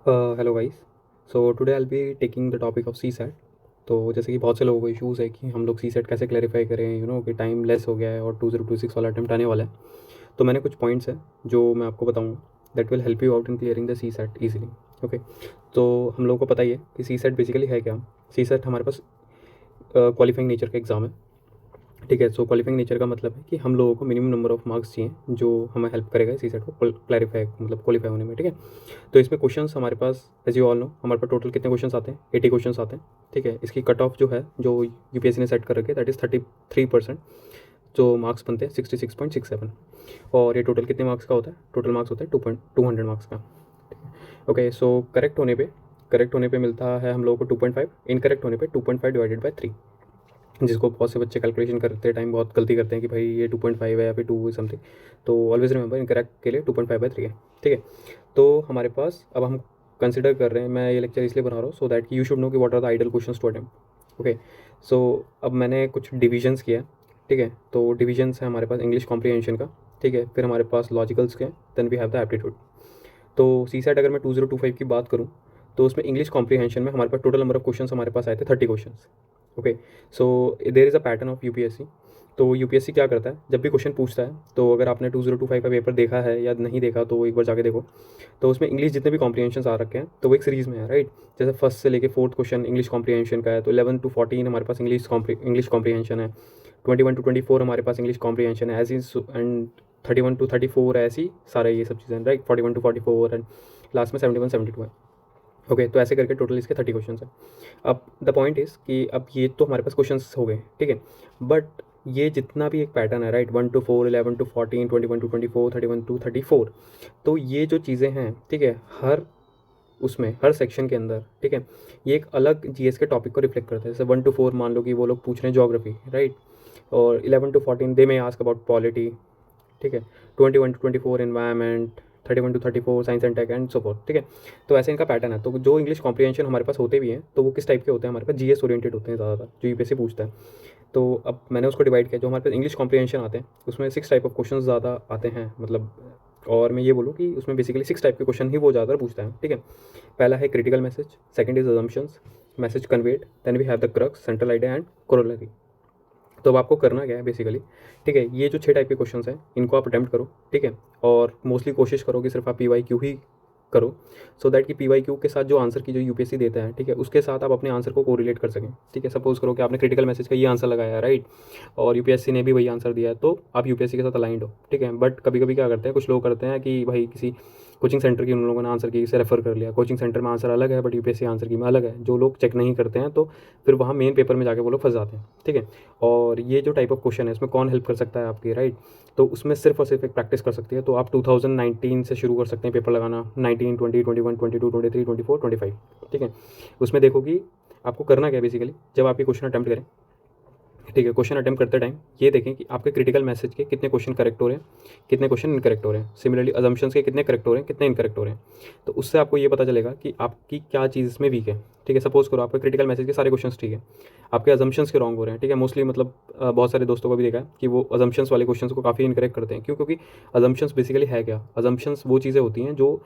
Hello guys. So today I will be taking the topic of C SAT. तो जैसे कि बहुत से लोगों को इश्यूज़ है कि हम लोग सी सेट कैसे क्लैरिफाई करें, कि टाइम लेस हो गया है और 2026 वाला अटेम्प्ट आने वाला है। तो मैंने कुछ पॉइंट्स हैं जो मैं आपको बताऊंगा that will help you out in clearing the C SAT easily. Okay. तो हम लोगों को पता ही है कि सी सेट बेसिकली है क्या। सी सेट हमारे पास क्वालिफाइंग नेचर का एग्ज़ाम है। ठीक है। सो क्वालिफाइंग नेचर का मतलब है कि हम लोगों को मिनिमम नंबर ऑफ मार्क्स चाहिए जो हमें हेल्प करेगा सी सेट को क्लैरिफाई मतलब क्वालिफाई होने में। ठीक है। तो इसमें क्वेश्चंस हमारे पास एज यू ऑल नो हमारे पास टोटल कितने क्वेश्चंस आते हैं, 80 क्वेश्चंस आते हैं। ठीक है। इसकी कट ऑफ जो है जो यूपीएससी ने सेट कर रखी है दैट इज़ 33%। जो मार्क्स बनते हैं 66.67। और ये टोटल कितने मार्क्स का होता है? टोटल मार्क्स होता है 200 मार्क्स का। ओके। सो करेक्ट होने पे मिलता है हम लोगों को 2.5, इनकरेक्ट होने पे 2.5 डिवाइडेड बाई 3। जिसको बहुत से बच्चे कैलकुलेशन करते टाइम बहुत गलती करते हैं कि भाई ये 2.5 है या फिर 2 समथिंग। तो ऑलवेज रिमेंबर इनकरेक्ट के लिए 2.5/3 है। ठीक है। तो हमारे पास अब हम कंसिडर कर रहे हैं, मैं ये लेक्चर इसलिए बना रहा हूँ so that you should know कि what are the ideal questions to attempt. Okay. So अब मैंने कुछ डिविजन्स किया है। ठीक है। तो डिविजन्स है हमारे पास इंग्लिश कॉम्प्रीहेंशन का। ठीक है। फिर हमारे पास लॉजिकल्स के, then we have the aptitude. तो सी सेट अगर मैं 2025 की बात करूँ तो उसमें इंग्लिश कॉम्प्रीहेंशन में हमारे पास टोटल नंबर ऑफ क्वेश्चंस हमारे पास आए थे 30 questions. Okay. So there is a pattern of UPSC. तो यूपीएससी क्या करता है, जब भी क्वेश्चन पूछता है तो अगर आपने 2025 का पेपर देखा है या नहीं देखा तो एक बार जाके देखो। तो उसमें इंग्लिश जितने भी कॉम्प्रीहेंशन आ रखे हैं तो वो एक सीरीज़ में है, राइट। जैसे फर्स्ट से लेके फोर्थ क्वेश्चन इंग्लिश कॉम्प्रीहेंशन का है, तो 11 to 14 हमारे पास इंग्लिश कॉम्प्रीहेंशन है। 21 to 24 हमारे पास इंग्लिश कॉम्प्रीहेंशन है, ऐसी एंड 31 to 34 ऐसी सारे ये सब चीज़ें, राइट। 41 to 44 एंड लास्ट में 71 72 है। ओके। तो ऐसे करके टोटल इसके 30 क्वेश्चन है। अब द पॉइंट इज़ कि अब ये तो हमारे पास क्वेश्चंस हो गए, ठीक है। बट ये जितना भी एक पैटर्न है, right, 1 to 4, 11 to 14, 21 to 24, 31 to 34, तो ये जो चीज़ें हैं, ठीक है, हर सेक्शन के अंदर, ठीक है, ये एक अलग जीएस के टॉपिक को रिफ्लेक्ट करता है। जैसे 1 to 4 मान लो कि वो लोग पूछ रहे हैं ज्योग्राफी, राइट। और 11 to 14 दे में आस्क अबाउट पॉलिटी। ठीक है। 21 to 24 environment, 31 to 34 science and tech and so forth. ठीक है। तो ऐसे इनका पैटर्न है। तो जो इंग्लिश कॉम्प्रीहेंशन हमारे पास होते भी हैं तो वो किस टाइप के होते हैं, हमारे पास जीएस ओरिएंटेड होते हैं ज़्यादातर, जो यूपीएससी पूछता है। तो अब मैंने उसको डिवाइड किया, जो हमारे पास इंग्लिश कॉम्प्रीहेंशन आते हैं उसमें 6 टाइप ऑफ क्वेश्चन ज़्यादा आते हैं, मतलब। और मैं ये बोलूँ कि उसमें बेसिकली 6 टाइप के क्वेश्चन ही वो ज़्यादातर पूछता है। ठीक है। पहला है critical message, second is assumptions, message conveyed, then we have the crux, central idea and corollary. तो अब आपको करना क्या है बेसिकली, ठीक है, ये जो 6 टाइप के क्वेश्चंस हैं इनको आप अटेम्प्ट करो। ठीक है। और मोस्टली कोशिश करो कि सिर्फ आप पीवाईक्यू ही करो, सो दैट कि पीवाईक्यू के साथ जो आंसर की जो यूपीएससी देता है, ठीक है, उसके साथ आप अपने आंसर को कोरिलेट कर सकें। ठीक है। सपोज करो कि आपने क्रिटिकल मैसेज का ये आंसर लगाया है, राइट, और यूपीएससी ने भी वही आंसर दिया है, तो आप यूपीएससी के साथ अलाइंड हो। ठीक है। बट कभी कभी क्या करते हैं कुछ लोग करते हैं कि भाई किसी कोचिंग सेंटर की उन लोगों ने आंसर की से रेफर कर लिया, कोचिंग सेंटर में आंसर अलग है बट यूपीएससी आंसर की में अलग है। जो लोग चेक नहीं करते हैं तो फिर वहाँ मेन पेपर में जाके वो लोग फंस जाते हैं। ठीक है। और ये जो टाइप ऑफ क्वेश्चन है इसमें कौन हेल्प कर सकता है आपकी, राइट। तो उसमें सिर्फ और सिर्फ एक प्रैक्टिस कर सकती है। तो आप 2019 से शुरू कर सकते हैं पेपर लगाना, 19, 20, 21, 22, 23, 24, 25। ठीक है। उसमें देखो कि आपको करना क्या है बेसिकली, जब आप ये क्वेश्चन अटैम्प्ट करें, ठीक है, क्वेश्चन अटैम्प्ट करते टाइम ये देखें कि आपके क्रिटिकल मैसेज के कितने क्वेश्चन करेक्ट हो रहे हैं, कितने क्वेश्चन इनकरेक्ट हो रहे हैं। सिमिलरली अजम्पशंस के कितने करेक्ट हो रहे हैं, कितने इनकरेक्ट हो रहे हैं। तो उससे आपको ये पता चलेगा कि आपकी क्या चीज़ इसमें वीक है। ठीक है। सपोज करो आपके क्रिटिकल मैसेज के सारे क्वेश्चन ठीक है, आपके अजम्पशंस के रॉन्ग हो रहे हैं। ठीक है। मोस्टली मतलब बहुत सारे दोस्तों को भी देखा है कि वो अजम्पशंस वाले क्वेश्चन को काफ़ी इनकरेक्ट करते हैं। क्यों? क्योंकि अजम्पशंस बेसिकली है क्या, अजम्पशंस वो चीज़ें होती हैं जो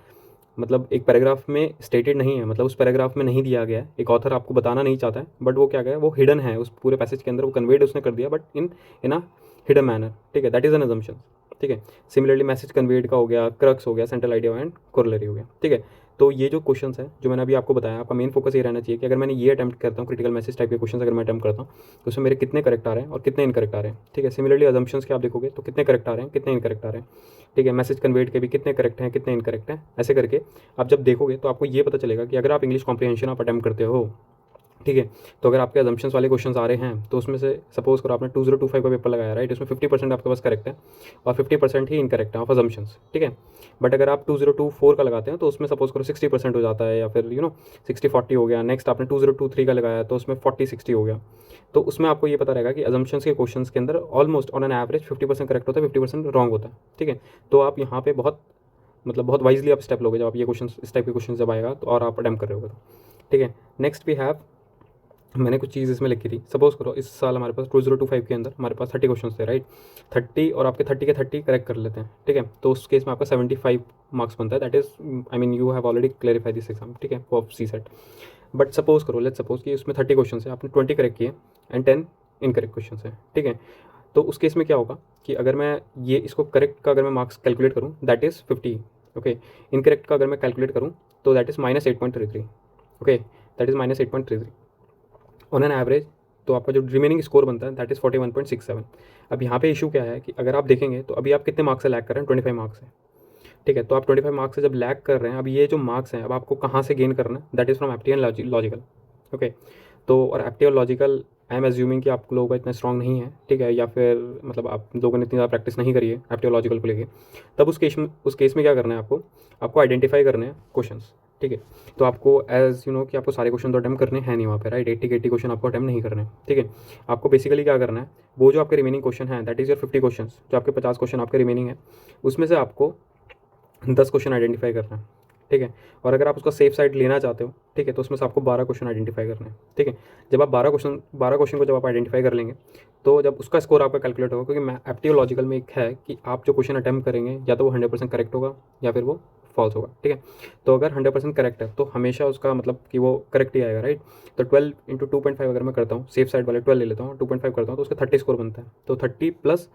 मतलब एक पैराग्राफ में स्टेटेड नहीं है, मतलब उस पैराग्राफ में नहीं दिया गया है, एक ऑथर आपको बताना नहीं चाहता है, बट वो क्या गया वो हिडन है उस पूरे पैसेज के अंदर, वो कन्वेड उसने कर दिया but in a hidden manner. ठीक है। That is an assumption. ठीक है। सिमिलरली मैसेज कन्वेड का हो गया, क्रक्स हो गया, सेंट्रल आइडिया एंड कोरोलरी हो गया। ठीक है। तो ये जो क्वेश्चंस है जो मैंने अभी आपको बताया, आपका मेन फोकस ये रहना चाहिए कि अगर मैंने ये अटैम्प्ट करता हूँ क्रिटिकल मैसेज टाइप के क्वेश्चन अगर मैं अटैम्प्ट करता हूँ तो उसमें मेरे कितने करेक्ट आ रहे हैं और कितने इनकरेक्ट आ रहे हैं। ठीक है। सिमिलरली अजम्पशंस के आप देखोगे तो कितने करेक्ट आ रहे हैं, कितने इनकरेक्ट आ रहे हैं। ठीक है। मैसेज कन्वेड के भी कितने करेक्ट हैं, कितने इनकरेक्ट हैं। ऐसे करके आप जब देखोगे तो आपको ये पता चलेगा कि अगर आप इंग्लिश कॉम्प्रीहेंशन आप अटैम्प्ट करते हो, ठीक है, तो अगर आपके अजम्पशंस वाले क्वेश्चंस आ रहे हैं तो उसमें से सपोज करो आपने 2025 का पेपर लगाया, राइट, उसमें 50% आपके पास करेक्ट है और 50% ही इनकरेक्ट है ऑफ अजम्पशंस। ठीक है। बट अगर आप 2024 का लगाते हैं तो उसमें सपोज करो 60% हो जाता है, या फिर 60-40 हो गया। नेक्स्ट आपने 2023 का लगाया तो उसमें 40-60 हो गया। तो उसमें आपको ये पता रहेगा कि अजम्पशंस के क्वेश्चन के अंदर almost on an average 50% correct होता है, 50% रॉन्ग होता है। ठीक है। तो आप यहाँ पे बहुत वाइजली आप स्टेप लोगे जब आप ये क्वेश्चन इस टाइप के क्वेश्चन जब आएगा तो, और आप अटैम्प्ट कर रहे होगे तो। ठीक है। नेक्स्ट वी हैव मैंने कुछ चीज़ इसमें लिखी थी। सपोज़ करो इस साल हमारे पास 2025 के अंदर हमारे पास 30 क्वेश्चन थे, राइट। 30 और आपके 30 के 30 करेक्ट कर लेते हैं, ठीक है। तो उस केस में आपका 75 मार्क्स बनता है। That is I mean you have already clarify this exam, ठीक है, for C SAT. But suppose करो, लेट्स सपोज कि उसमें 30 क्वेश्चन है, आपने 20 करेक्ट किए एंड 10 इनकरेक्ट क्वेश्चन है, ठीक है। तो उस केस में क्या होगा कि अगर मैं ये इसको करेक्ट का अगर मैं मार्क्स कैलकुलेट करूँ दैट इज़ 50, ओके। इनकरेक्ट का अगर मैं कैलकुलेट करूँ तो that is -8.33, okay. That is -8.33 on an average. तो आपका जो रिमेनिंग स्कोर बनता है दैट इज़ 41.67। अब यहाँ पे इशू क्या है कि अगर आप देखेंगे तो अभी आप कितने मार्क्स से लैग कर रहे हैं, 25 मार्क्स है, ठीक है। तो आप 25 मार्क्स से जब लैग कर रहे हैं, अब ये जो मार्क्स हैं अब आपको कहाँ से गेन करना है, that is from apti and logical, okay. तो और एप्टी और लॉजिकल आई एम एज्यूमिंग कि आप लोगों का इतना स्ट्रॉन्ग नहीं है, ठीक है, या फिर मतलब आप लोगों ने इतनी ज़्यादा प्रैक्टिस नहीं करी है एप्टी और लॉजिकल को लेके। तब उस केस में क्या करना है आपको आइडेंटिफाई करने हैं क्वेश्चंस, ठीक है। तो आपको एज यू नो कि आपको सारे क्वेश्चन तो अटेम्प्ट करने हैं नहीं वहाँ पे, राइट। 80 क्वेश्चन आपको अटेम्प्ट नहीं करने हैं, ठीक है। आपको बेसिकली क्या करना है, वो जो आपके रिमेनिंग क्वेश्चन हैं दैट इज़ योर 50 क्वेश्चन, जो आपके 50 क्वेश्चन आपके रिमेनिंग है, उसमें से आपको 10 क्वेश्चन आइडेंटिफाई करना है, ठीक है। और अगर आप उसका सेफ साइड लेना चाहते हो, ठीक है, तो उसमें से आपको 12 क्वेश्चन आइडेंटिफाई करना है, ठीक है। जब आप 12 क्वेश्चन को जब आप आइडेंटिफाई कर लेंगे तो जब उसका स्कोर आपका कैलकुलेट होगा, क्योंकि एप्टी और लॉजिकल में एक है कि आप जो क्वेश्चन अटैम्प्ट करेंगे या तो वो 100% करेक्ट होगा या फिर वो फॉल्स होगा, ठीक है। तो अगर 100% करेक्ट है तो हमेशा उसका मतलब कि वो करेक्ट ही आएगा, राइट। तो 12 इंटू 2.5 अगर मैं करता हूँ, सेफ साइड वाले 12 ले लेता हूँ, 2.5 करता हूँ तो उसका 30 स्कोर बनता है। तो 30 plus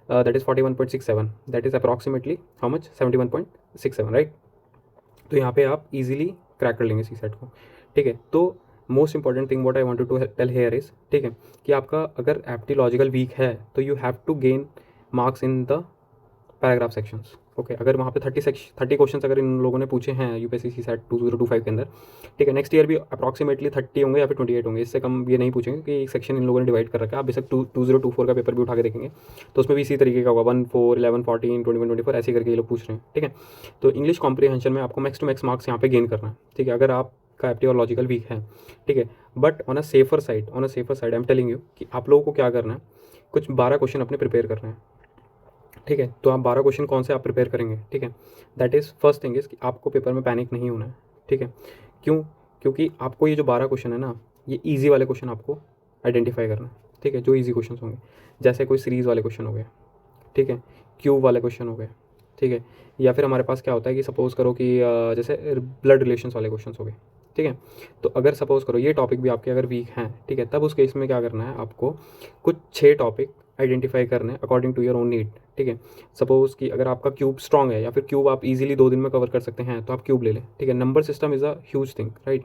that is 41.67, that is approximately how much, 71.67, right. तो यहाँ पे आप इजीली क्रैक कर लेंगे सी सेट को, ठीक है। तो most important thing what I wanted to tell here is, ठीक है, कि आपका अगर एप्टी लॉजिकल वीक है तो you have to gain marks in the paragraph sections, okay. अगर वहाँ पे 30 क्वेश्चन अगर इन लोगों ने पूछे हैं यूपीएससी सी सेट 2025 के अंदर, ठीक है, नेक्स्ट ईयर भी अप्रॉक्सीमेटली 30 होंगे या फिर 28 होंगे, इससे कम ये नहीं पूछेंगे कि एक सेक्शन इन लोगों ने डिवाइड कर रखा है। आप बेशक 2024 का पेपर भी उठा के देखेंगे तो उसमें भी इसी तरीके का होगा, 1, 4, 11, 14, 21, 24 ऐसे करके ये लोग पूछ रहे हैं, ठीक है। तो इंग्लिश कॉम्प्रीहेंशन में आपको मैक्स टू मैक्स मार्क्स यहाँ पे गेन करना है, ठीक है, अगर आपका एप्टी और लॉजिकल वीक है, ठीक है। But on a safer side I am telling you कि आप लोगों को क्या करना है, कुछ 12 क्वेश्चन अपने प्रिपेयर करना है, ठीक है। तो आप 12 क्वेश्चन कौन से आप प्रिपेयर करेंगे, ठीक है। That is first thing is कि आपको पेपर में पैनिक नहीं होना है, ठीक है। क्यों? क्योंकि आपको ये जो 12 क्वेश्चन है ना, ये ईजी वाले क्वेश्चन आपको आइडेंटिफाई करना है, ठीक है, जो ईजी क्वेश्चन होंगे, जैसे कोई सीरीज़ वाले क्वेश्चन हो गए, ठीक है, क्यूब वाले क्वेश्चन हो गए, ठीक है। या फिर हमारे पास क्या होता है कि सपोज़ करो कि जैसे ब्लड रिलेशंस वाले क्वेश्चन हो गए, ठीक है। तो अगर सपोज़ करो ये टॉपिक भी आपके अगर वीक हैं, ठीक है, तब उस केस में क्या करना है, आपको कुछ 6 टॉपिक आइडेंटिफाई करने हैं according to your own need, ठीक है। सपोज़ कि अगर आपका क्यूब स्ट्रॉन्ग है या फिर क्यूब आप इजीली 2 दिन में कवर कर सकते हैं तो आप क्यूब ले लें, ठीक है। Number system is a huge thing, right.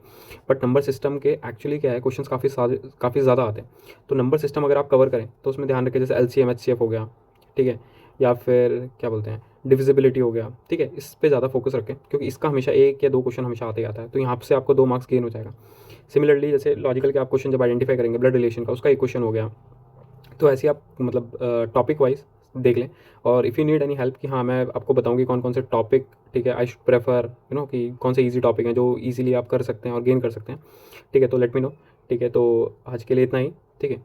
But number system के एक्चुअली क्या है, क्वेश्चन काफ़ी ज़्यादा आते हैं। तो नंबर सिस्टम अगर आप कवर करें तो उसमें ध्यान रखें, जैसे एलसीएम एचसीएफ हो गया, ठीक है, या फिर क्या बोलते हैं, डिविजिबिलिटी हो गया, ठीक है, इस पे ज़्यादा फोकस रखें क्योंकि इसका हमेशा 1 या 2 क्वेश्चन हमेशा आते ही आता है, तो यहाँ से आपको 2 मार्क्स गेन हो जाएगा। सिमिलरली जैसे लॉजिकल के आप क्वेश्चन जब आइडेंटिफाई करेंगे ब्लड रिलेशन का, उसका एक क्वेश्चन हो गया, तो ऐसे आप मतलब टॉपिक वाइज देख लें। और if you need any help कि हाँ मैं आपको बताऊँ कि कौन कौन से टॉपिक, ठीक है, I should prefer you know कि कौन से ईजी टॉपिक हैं जो ईजिली आप कर सकते हैं और गेन कर सकते हैं, ठीक है, तो लेट मी नो, ठीक है। तो आज के लिए इतना ही, ठीक है।